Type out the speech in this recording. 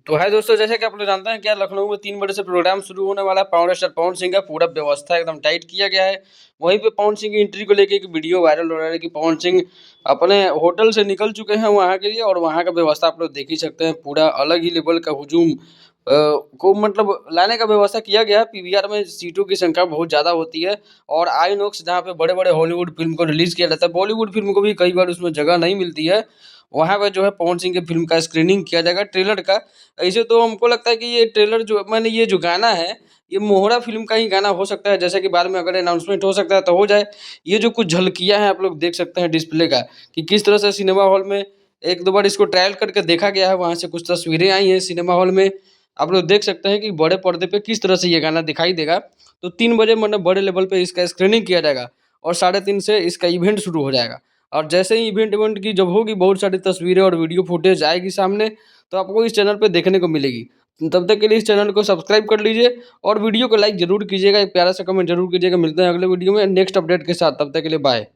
तो है दोस्तों, जैसे कि आप लोग जानते हैं क्या लखनऊ में 3 बजे से प्रोग्राम शुरू होने वाला है पावर स्टार पवन सिंह का। पूरा व्यवस्था एकदम टाइट किया गया है। वहीं पे पवन सिंह की एंट्री को लेके एक वीडियो वायरल हो रहा है कि पवन सिंह अपने होटल से निकल चुके हैं वहाँ के लिए, और वहाँ का व्यवस्था आप लोग देख ही सकते हैं। पूरा अलग ही लेवल का हुजूम को मतलब लाने का व्यवस्था किया गया है। पीवीआर में सीटों की संख्या बहुत ज़्यादा होती है, और आईनॉक्स जहाँ पे बड़े-बड़े हॉलीवुड फ़िल्म को रिलीज़ किया जाता है, बॉलीवुड फ़िल्म को भी कई बार उसमें जगह नहीं मिलती है। वहाँ पे जो है पवन सिंह की फ़िल्म का स्क्रीनिंग किया जाएगा, ट्रेलर का। ऐसे तो हमको लगता है कि ये ट्रेलर जो माने ये जो गाना है, ये मोहरा फ़िल्म का ही गाना हो सकता है। जैसे कि बाद में अगर अनाउंसमेंट हो सकता है तो हो जाए। ये जो कुछ झलकियाँ हैं आप लोग देख सकते हैं डिस्प्ले का, कि किस तरह से सिनेमा हॉल में 1-2 बार इसको ट्रायल करके देखा गया है। वहाँ से कुछ तस्वीरें आई हैं सिनेमा हॉल में। आप लोग देख सकते हैं कि बड़े पर्दे पे किस तरह से ये गाना दिखाई देगा। तो 3 बजे मतलब बड़े लेवल पे इसका स्क्रीनिंग किया जाएगा, और 3:30 से इसका इवेंट शुरू हो जाएगा। और जैसे ही इवेंट की जब होगी, बहुत सारी तस्वीरें और वीडियो फुटेज आएगी सामने, तो आपको इस चैनल पे देखने को मिलेगी। तब तक के लिए इस चैनल को सब्सक्राइब कर लीजिए, और वीडियो को लाइक ज़रूर कीजिएगा, एक प्यारा सा कमेंट ज़रूर कीजिएगा। मिलते हैं अगले वीडियो में नेक्स्ट अपडेट के साथ, तब तक के लिए बाय।